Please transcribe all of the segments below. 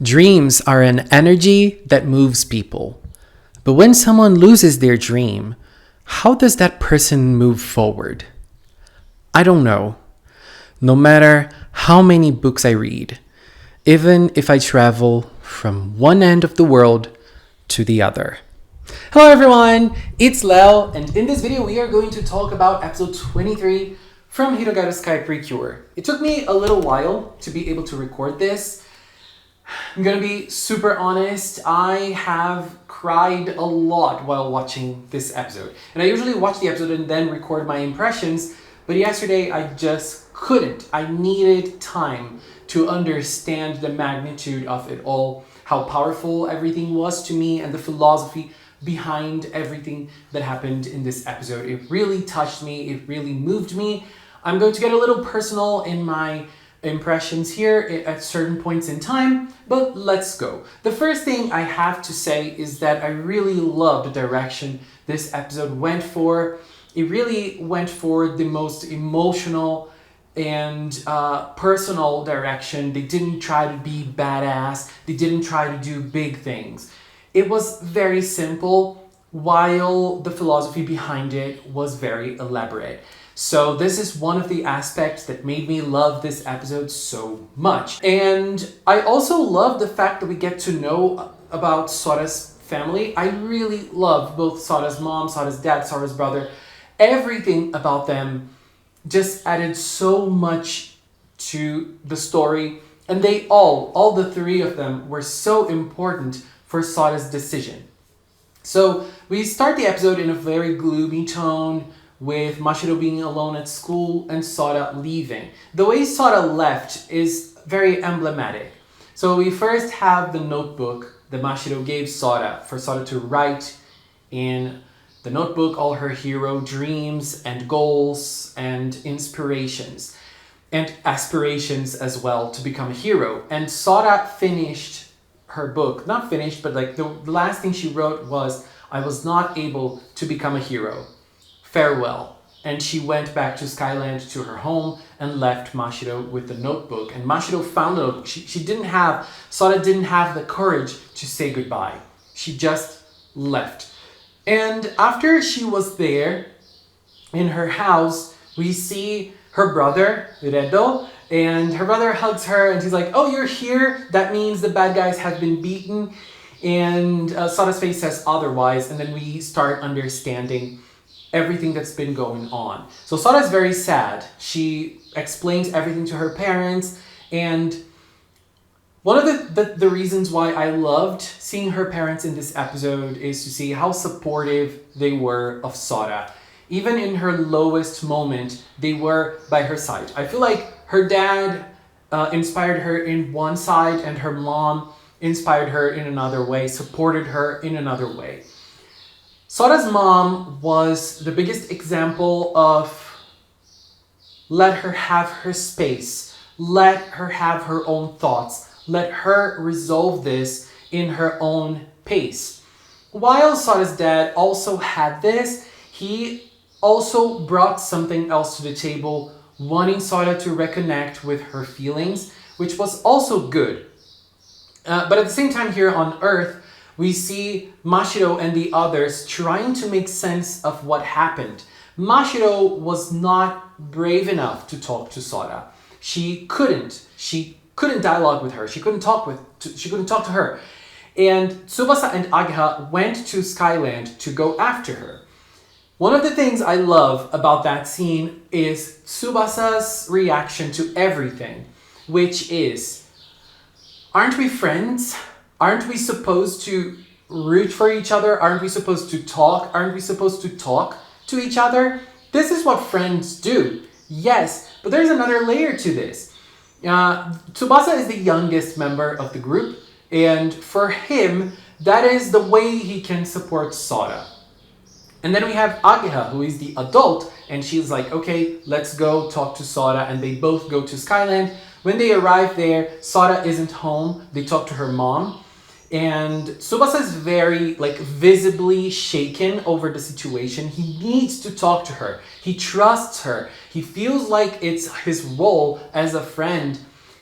Dreams are an energy that moves people. But when someone loses their dream, how does that person move forward? I don't know. No matter how many books I read, even if I travel from one end of the world to the other. Hello everyone, it's Lel, and in this video we are going to talk about episode 23 from Hirogaru's PreCure. It took me a little while to be able to record this. I'm gonna be super honest, I have cried a lot while watching this episode. And I usually watch the episode and then record my impressions, but yesterday I just couldn't. I needed time to understand the magnitude of it all, how powerful everything was to me, and the philosophy behind everything that happened in this episode. It really touched me, it really moved me. I'm going to get a little personal in my impressions here at certain points in time, but let's go. The first thing I have to say is that I really love the direction this episode went for. It really went for the most emotional and personal direction. They didn't try to be badass. They didn't try to do big things. It was very simple, while the philosophy behind it was very elaborate. So this is one of the aspects that made me love this episode so much. And I also love the fact that we get to know about Sora's family. I really love both Sora's mom, Sora's dad, Sora's brother. Everything about them just added so much to the story. And they all the three of them, were so important for Sora's decision. So we start the episode in a very gloomy tone, with Mashiro being alone at school and Sora leaving. The way Sora left is very emblematic. So we first have the notebook that Mashiro gave Sora for Sora to write in the notebook all her hero dreams and goals and inspirations and aspirations as well to become a hero. And Sora finished her book, not finished, but like the last thing she wrote was, "I was not able to become a hero. Farewell." And she went back to Skyland, to her home, and left Mashiro with the notebook. And Mashiro found the notebook. Sora didn't have the courage to say goodbye. She just left. And after she was there in her house, we see her brother, Redo, and her brother hugs her and he's like, "Oh, you're here? That means the bad guys have been beaten." And Sora's face says otherwise, and then we start understanding everything that's been going on. So Sora is very sad. She explains everything to her parents, and one of the reasons why I loved seeing her parents in this episode is to see how supportive they were of Sora. Even in her lowest moment, they were by her side. I feel like her dad inspired her in one side, and her mom inspired her in another way, supported her in another way. Sora's mom was the biggest example of let her have her space, let her have her own thoughts, let her resolve this in her own pace. While Sora's dad also had this, he also brought something else to the table, wanting Sora to reconnect with her feelings, which was also good. But at the same time here on Earth, we see Mashiro and the others trying to make sense of what happened. Mashiro was not brave enough to talk to Sora. She couldn't dialogue with her. She couldn't talk to her. And Tsubasa and Ageha went to Skyland to go after her. One of the things I love about that scene is Tsubasa's reaction to everything, which is, aren't we friends? Aren't we supposed to root for each other? Aren't we supposed to talk? Aren't we supposed to talk to each other? This is what friends do. Yes, but there's another layer to this. Tsubasa is the youngest member of the group, and for him, that is the way he can support Sora. And then we have Ageha, who is the adult, and she's like, okay, let's go talk to Sora, and they both go to Skyland. When they arrive there, Sora isn't home. They talk to her mom. And Tsubasa is very visibly shaken over the situation. He needs to talk to her. He trusts her. He feels like it's his role as a friend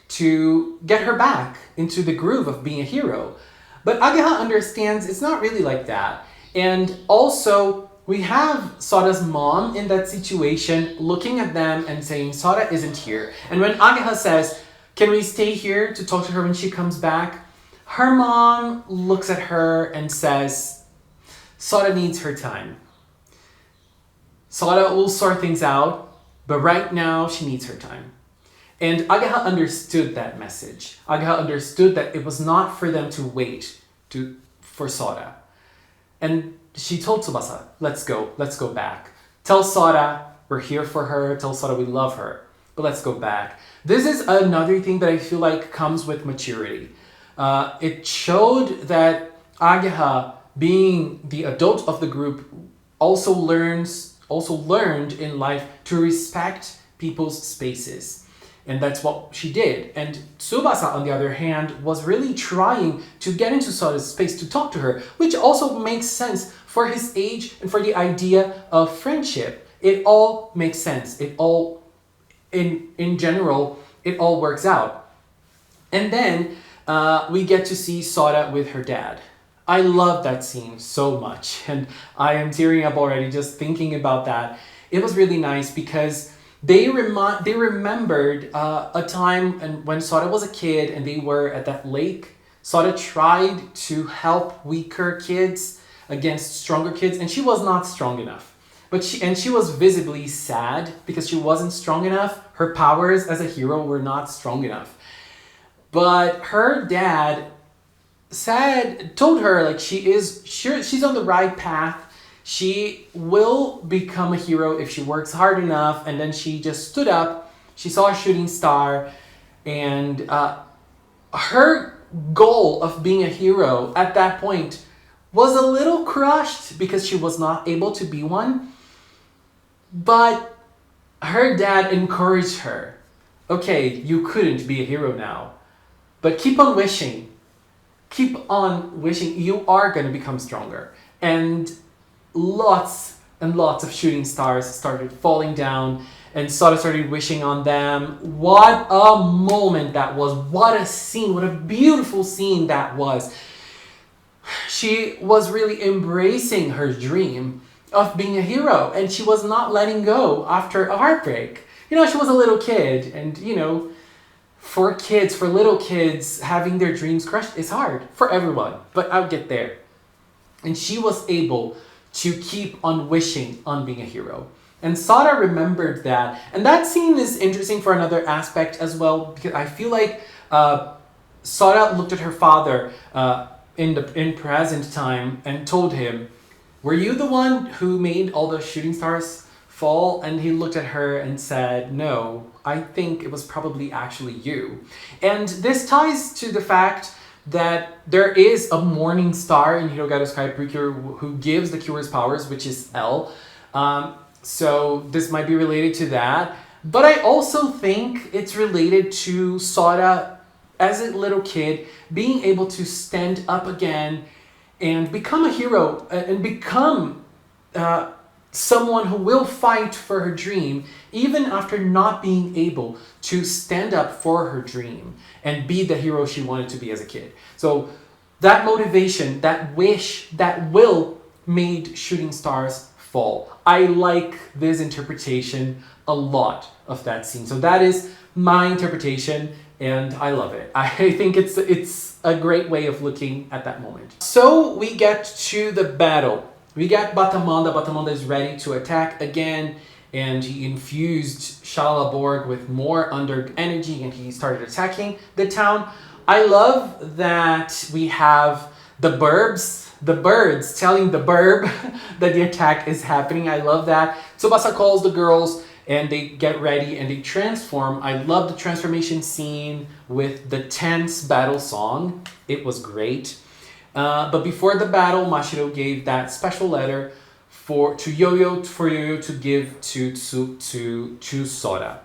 to get her back into the groove of being a hero. But Ageha understands it's not really like that. And also, we have Sora's mom in that situation looking at them and saying, Sora isn't here. And when Ageha says, can we stay here to talk to her when she comes back? Her mom looks at her and says, Sora needs her time. Sora will sort things out, but right now she needs her time. And Ageha understood that message. Ageha understood that it was not for them to wait for Sora. And she told Tsubasa, let's go back. Tell Sora we're here for her, tell Sora we love her, but let's go back. This is another thing that I feel like comes with maturity. It showed that Ageha, being the adult of the group, also learned in life to respect people's spaces. And that's what she did. And Tsubasa, on the other hand, was really trying to get into Sora's space to talk to her, which also makes sense for his age and for the idea of friendship. It all makes sense. It all, in general, it all works out. And then we get to see Sora with her dad. I love that scene so much. And I am tearing up already just thinking about that. It was really nice because they remembered a time when Sora was a kid and they were at that lake. Sora tried to help weaker kids against stronger kids, and she was not strong enough. But she was visibly sad because she wasn't strong enough. Her powers as a hero were not strong enough. But her dad told her like she's on the right path. She will become a hero if she works hard enough. And then she just stood up. She saw a shooting star. And her goal of being a hero at that point was a little crushed because she was not able to be one. But her dad encouraged her. Okay, you couldn't be a hero now. But keep on wishing. Keep on wishing. You are going to become stronger. And lots and lots of shooting stars started falling down and Sora started wishing on them. What a moment that was. What a scene. What a beautiful scene that was. She was really embracing her dream of being a hero and she was not letting go after a heartbreak. She was a little kid and, for little kids, having their dreams crushed is hard for everyone, but I'll get there. And she was able to keep on wishing on being a hero. And Sora remembered that. And that scene is interesting for another aspect as well, because I feel like Sora looked at her father in present time and told him, were you the one who made all the shooting stars fall? And he looked at her and said, no, I think it was probably actually you. And this ties to the fact that there is a morning star in Hirogaru Sky PreCure who gives the cure's powers, which is L. So this might be related to that. But I also think it's related to Sora, as a little kid, being able to stand up again and become a hero and become someone who will fight for her dream, even after not being able to stand up for her dream and be the hero she wanted to be as a kid. So that motivation, that wish, that will made shooting stars fall. I like this interpretation a lot of that scene. So that is my interpretation and I love it. I think it's a great way of looking at that moment. So we get to the battle. We got Batttamonda. Batttamonda is ready to attack again, and he infused Shalaborg with more under energy, and he started attacking the town. I love that we have the birds telling the burb that the attack is happening. I love that. Tsubasa calls the girls, and they get ready, and they transform. I love the transformation scene with the tense battle song. It was great. But before the battle, Mashiro gave that special letter to Yo-Yo to give to Sora.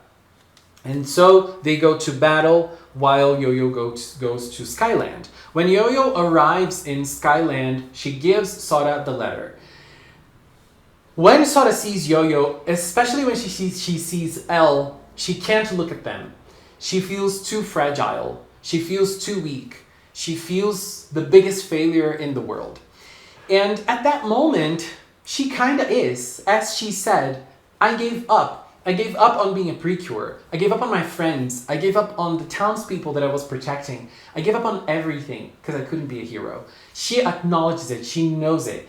And so they go to battle while Yo-Yo goes to Skyland. When Yo-Yo arrives in Skyland, she gives Sora the letter. When Sora sees Yo-Yo, especially when she sees L, she can't look at them. She feels too fragile. She feels too weak. She feels the biggest failure in the world. And at that moment, she kind of is. As she said, I gave up. I gave up on being a PreCure. I gave up on my friends. I gave up on the townspeople that I was protecting. I gave up on everything because I couldn't be a hero. She acknowledges it. She knows it.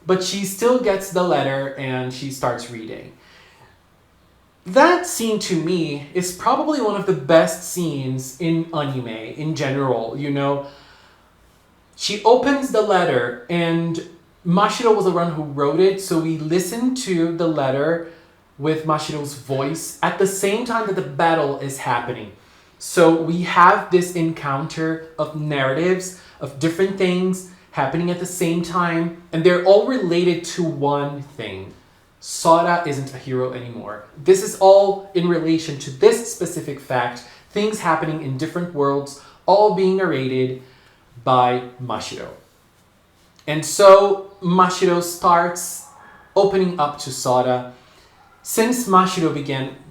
But she still gets the letter and she starts reading. That scene to me is probably one of the best scenes in anime in general, you know. She opens the letter and Mashiro was the one who wrote it, so we listened to the letter with Mashiro's voice at the same time that the battle is happening. So we have this encounter of narratives, of different things happening at the same time, and they're all related to one thing. Sora isn't a hero anymore. This is all in relation to this specific fact, things happening in different worlds, all being narrated by Mashiro. And so Mashiro starts opening up to Sora. Since Mashiro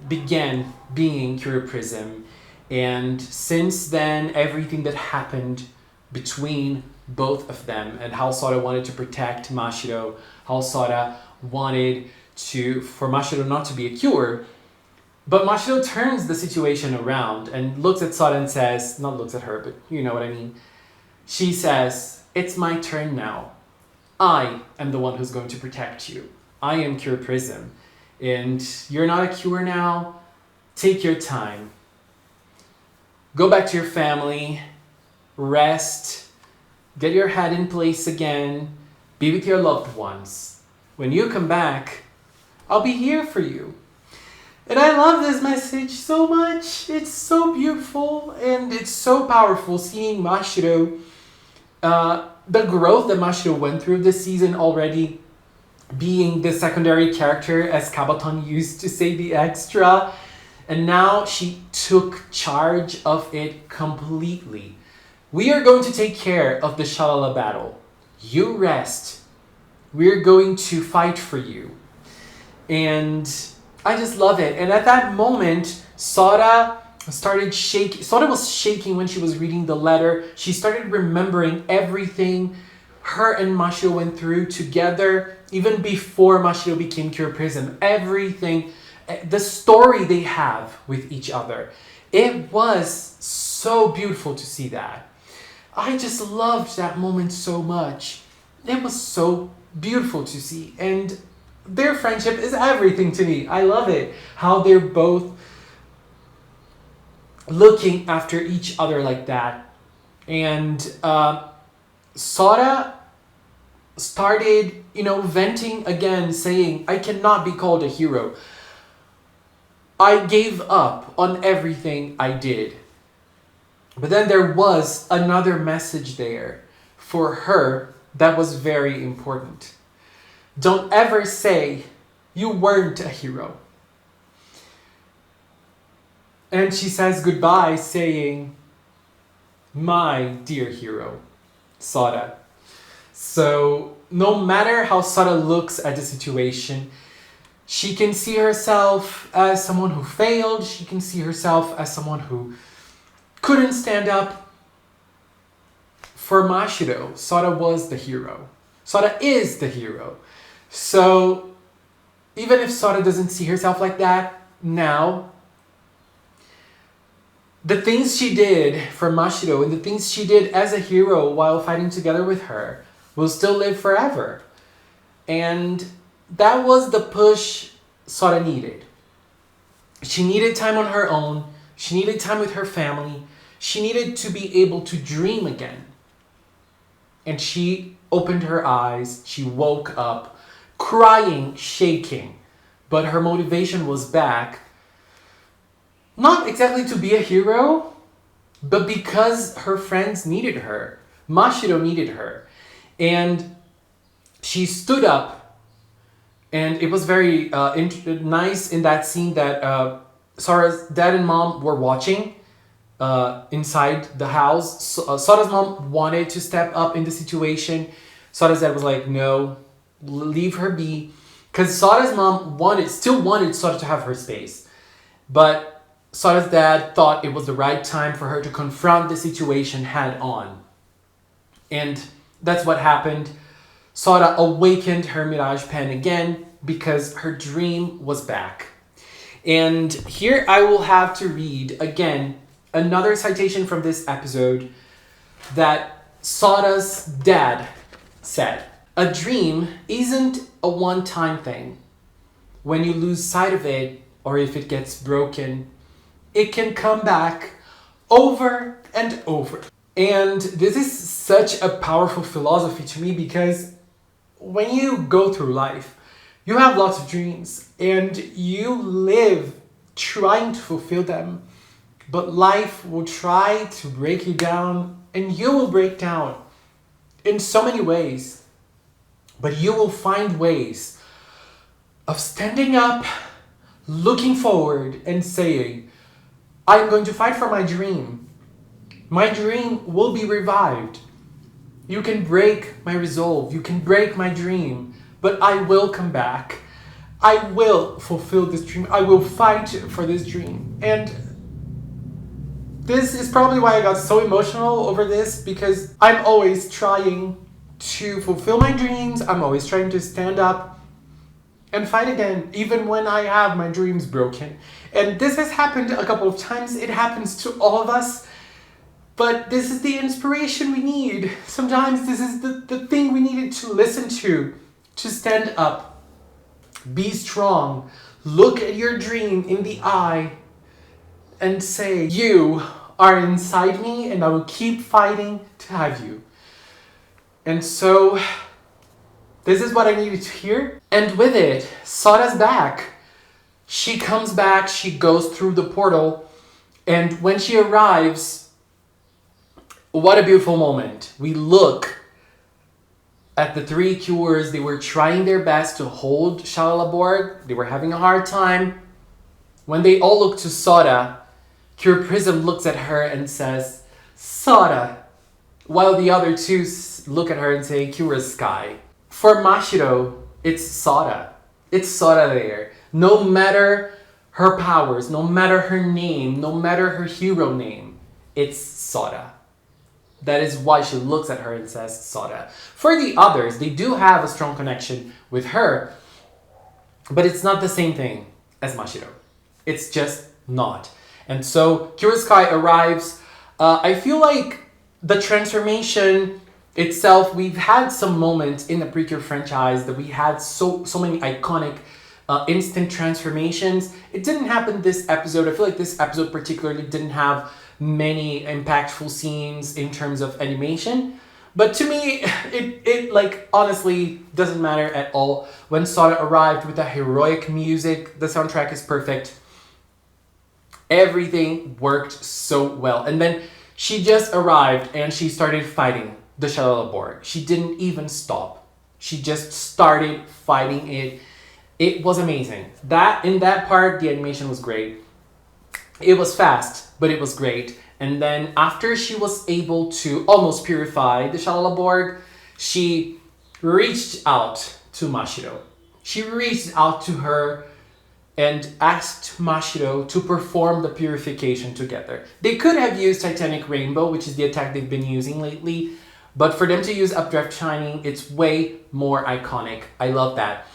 began being Cure Prism, and since then everything that happened between both of them and how Sora wanted to protect Mashiro, how Sora wanted for Mashiro not to be a cure, but Mashiro turns the situation around and looks at Sora and says, not looks at her, but you know what I mean. She says, it's my turn now. I am the one who's going to protect you. I am Cure Prism. And you're not a cure now. Take your time. Go back to your family. Rest. Get your head in place again. Be with your loved ones. When you come back, I'll be here for you. And I love this message so much. It's so beautiful and it's so powerful seeing Mashiro. The growth that Mashiro went through this season already, being the secondary character, as Kabaton used to say, the extra. And now she took charge of it completely. We are going to take care of the Shalala battle. You rest. We're going to fight for you. And I just love it. And at that moment, Sora started shaking. Sora was shaking when she was reading the letter. She started remembering everything her and Mashiro went through together, even before Mashiro became Cure Prism. Everything, the story they have with each other. It was so beautiful to see that. I just loved that moment so much. It was so beautiful to see. And their friendship is everything to me. I love it. How they're both looking after each other like that. And Sora started, venting again, saying, I cannot be called a hero. I gave up on everything I did. But then there was another message there for her that was very important. Don't ever say you weren't a hero. And she says goodbye saying, my dear hero, Sora. So no matter how Sora looks at the situation, she can see herself as someone who failed. She can see herself as someone who couldn't stand up. For Mashiro, Sora was the hero. Sora is the hero. So even if Sora doesn't see herself like that now, the things she did for Mashiro and the things she did as a hero while fighting together with her will still live forever. And that was the push Sora needed. She needed time on her own. She needed time with her family. She needed to be able to dream again. And she opened her eyes. She woke up, crying, shaking. But her motivation was back. Not exactly to be a hero, but because her friends needed her. Mashiro needed her. And she stood up. And it was very nice in that scene that Sora's dad and mom were watching inside the house. Sora's mom wanted to step up in the situation. Sora's dad was like, no, leave her be. Because Sora's mom still wanted Sora to have her space. But Sora's dad thought it was the right time for her to confront the situation head on. And that's what happened. Sora awakened her Mirage Pen again because her dream was back. And here I will have to read again another citation from this episode that Sora's dad said. A dream isn't a one-time thing. When you lose sight of it, or if it gets broken, it can come back over and over. And this is such a powerful philosophy to me because when you go through life, you have lots of dreams and you live trying to fulfill them, but life will try to break you down and you will break down in so many ways. But you will find ways of standing up, looking forward and saying, I'm going to fight for my dream. My dream will be revived. You can break my resolve. You can break my dream. But I will come back. I will fulfill this dream. I will fight for this dream. And this is probably why I got so emotional over this, because I'm always trying to fulfill my dreams. I'm always trying to stand up and fight again, even when I have my dreams broken. And this has happened a couple of times. It happens to all of us. But this is the inspiration we need. Sometimes this is the thing we needed to listen to stand up. Be strong. Look at your dream in the eye and say, you are inside me and I will keep fighting to have you. And so, this is what I needed to hear. And with it, Sora's back. She comes back, she goes through the portal, and when she arrives, what a beautiful moment. We look at the three Cures. They were trying their best to hold Shalalaborg. They were having a hard time. When they all look to Sora, Cure Prism looks at her and says, Sora, while the other two look at her and say, Cure Sky. For Mashiro, it's Sora. It's Sora there. No matter her powers, no matter her name, no matter her hero name, it's Sora. That is why she looks at her and says Sora. For the others, they do have a strong connection with her, but it's not the same thing as Mashiro. It's just not. And so Cure Sky arrives. I feel like the transformation itself, we've had some moments in the PreCure franchise that we had so many iconic instant transformations. It didn't happen this episode. I feel like this episode particularly didn't have many impactful scenes in terms of animation. But to me, it like honestly doesn't matter at all. When Sora arrived with the heroic music, the soundtrack is perfect. Everything worked so well. And then she just arrived and she started fighting the Shalalaborg. She didn't even stop. She just started fighting it. It was amazing. In that part, the animation was great. It was fast, but it was great. And then after she was able to almost purify the Shalalaborg, she reached out to Mashiro. She reached out to her and asked Mashiro to perform the purification together. They could have used Titanic Rainbow, which is the attack they've been using lately, but for them to use Updraft Shining, it's way more iconic. I love that.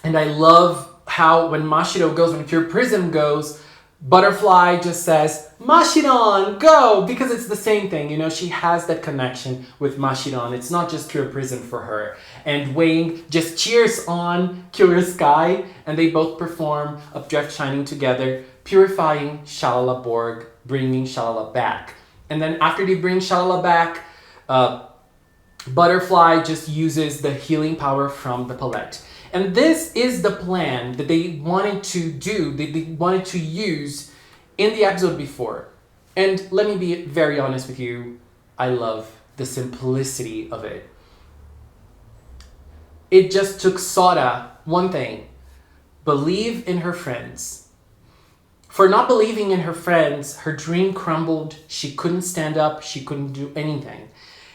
And I love how when Mashiro goes, when Pure Prism goes, Butterfly just says, Mashiron, go! Because it's the same thing, you know, she has that connection with Mashiron. It's not just Pure Prism for her. And Wayne just cheers on Cure Sky, and they both perform Updraft Shining together, purifying Shalalaborg, bringing Shalala back. And then after they bring Shalala back, Butterfly just uses the healing power from the palette. And this is the plan that they wanted to do, they wanted to use in the episode before. And let me be very honest with you, I love the simplicity of it. It just took Sora one thing, believe in her friends. For not believing in her friends, her dream crumbled, she couldn't stand up, she couldn't do anything.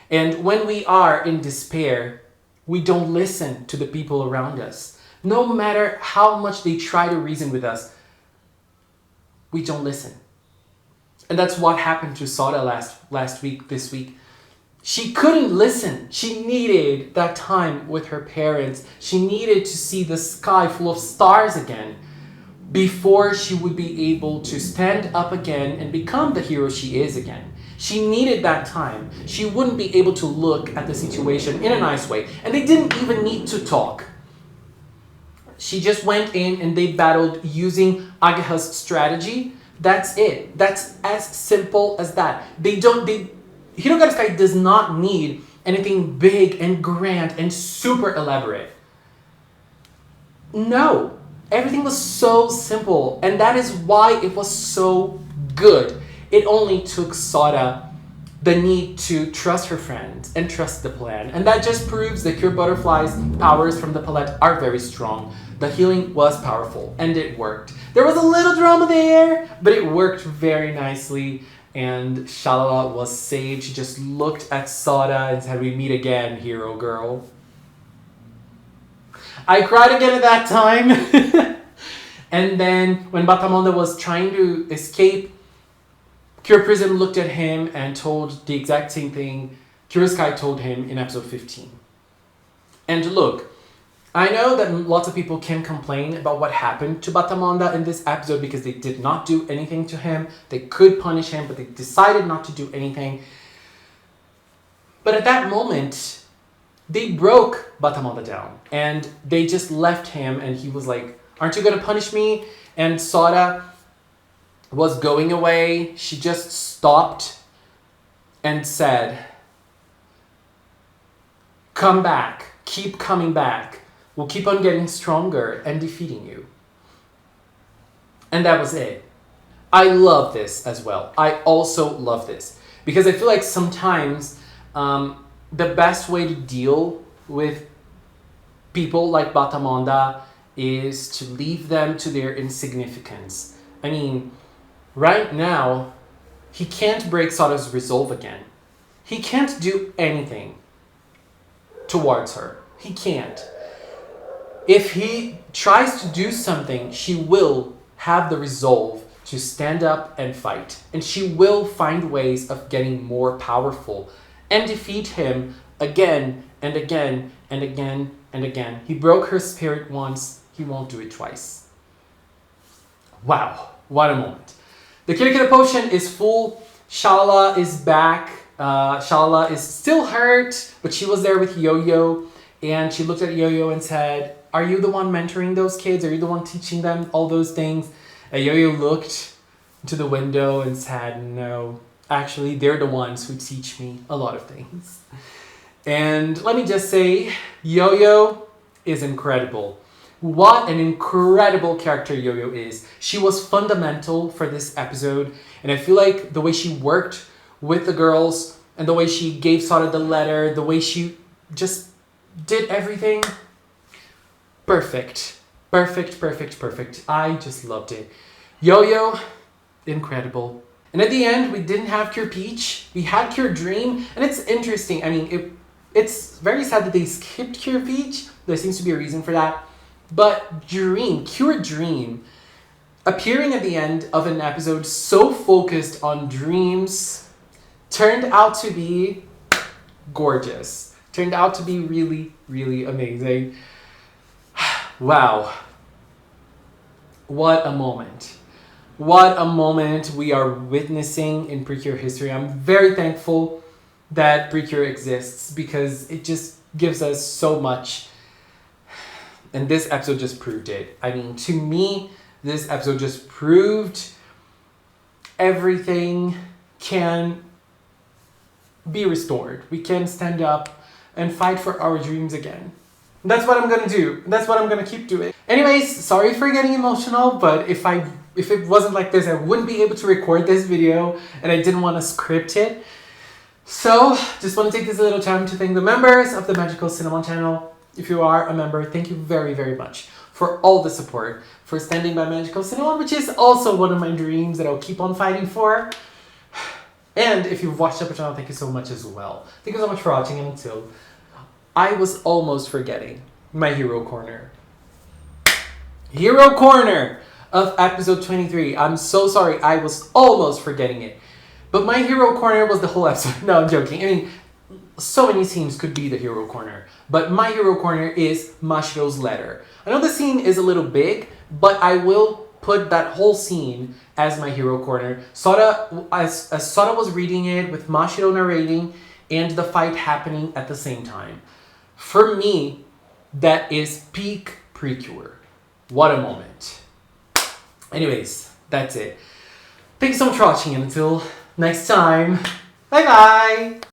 And when we are in despair, we don't listen to the people around us. No matter how much they try to reason with us, we don't listen. And that's what happened to Sora this week. She couldn't listen. She needed that time with her parents. She needed to see the sky full of stars again before she would be able to stand up again and become the hero she is again. She needed that time. She wouldn't be able to look at the situation in a nice way. And they didn't even need to talk. She just went in and they battled using Ageha's strategy. That's it. That's as simple as that. Hirogaru Sky does not need anything big and grand and super elaborate. No. Everything was so simple. And that is why it was so good. It only took Sora the need to trust her friends and trust the plan. And that just proves that Cure Butterfly's powers from the palette are very strong. The healing was powerful and it worked. There was a little drama there, but it worked very nicely. And Shalala was saved. She just looked at Sora and said, "We meet again, hero girl." I cried again at that time. And then when Batttamonda was trying to escape, Cure Prism looked at him and told the exact same thing Cure Sky told him in episode 15. And look, I know that lots of people can complain about what happened to Batttamonda in this episode because they did not do anything to him. They could punish him, but they decided not to do anything. But at that moment, they broke Batttamonda down and they just left him and he was like, "Aren't you going to punish me?" And Sora was going away. She just stopped and said, "Come back. Keep coming back. We'll keep on getting stronger and defeating you." And that was it. I love this as well. I also love this because I feel like sometimes the best way to deal with people like Batttamonda is to leave them to their insignificance. I mean, right now, he can't break Sora's resolve again. He can't do anything towards her. He can't. If he tries to do something, she will have the resolve to stand up and fight. And she will find ways of getting more powerful and defeat him again and again and again and again. He broke her spirit once. He won't do it twice. Wow, what a moment. The Kirikira potion is full. Shalala is back. Shalala is still hurt, but she was there with Yo-Yo. And she looked at Yo-Yo and said, "Are you the one mentoring those kids? Are you the one teaching them all those things?" And Yo-Yo looked to the window and said, "No, actually, they're the ones who teach me a lot of things." And let me just say, Yo-Yo is incredible. What an incredible character Yo-Yo is. She was fundamental for this episode. And I feel like the way she worked with the girls and the way she gave Sora the letter, the way she just did everything. Perfect. Perfect, perfect, perfect. I just loved it. Yo-Yo, incredible. And at the end, we didn't have Cure Peach. We had Cure Dream. And it's interesting. I mean, it's very sad that they skipped Cure Peach. There seems to be a reason for that. But Cure Dream, appearing at the end of an episode so focused on dreams, turned out to be gorgeous. Turned out to be really, really amazing. Wow. What a moment. What a moment we are witnessing in PreCure history. I'm very thankful that PreCure exists because it just gives us so much. And this episode just proved it. I mean, to me, this episode just proved everything can be restored. We can stand up and fight for our dreams again. That's what I'm gonna do. That's what I'm gonna keep doing. Anyways, sorry for getting emotional, but if it wasn't like this, I wouldn't be able to record this video, and I didn't want to script it. So, just want to take this little time to thank the members of the Magical Cinnamon channel. If you are a member, thank you very, very much for all the support, for standing by Magical Cinnamon, which is also one of my dreams that I'll keep on fighting for. And if you've watched up the channel, thank you so much as well. Thank you so much for watching until I was almost forgetting my Hero Corner. Hero Corner! of episode 23. I'm so sorry. I was almost forgetting it. But my hero corner was the whole episode. No, I'm joking. I mean, so many scenes could be the hero corner. But my hero corner is Mashiro's letter. I know the scene is a little big, but I will put that whole scene as my hero corner. Sora, as Sora was reading it with Mashiro narrating and the fight happening at the same time. For me, that is peak PreCure. What a moment. Anyways, that's it. Thanks so much for watching, and until next time, bye bye!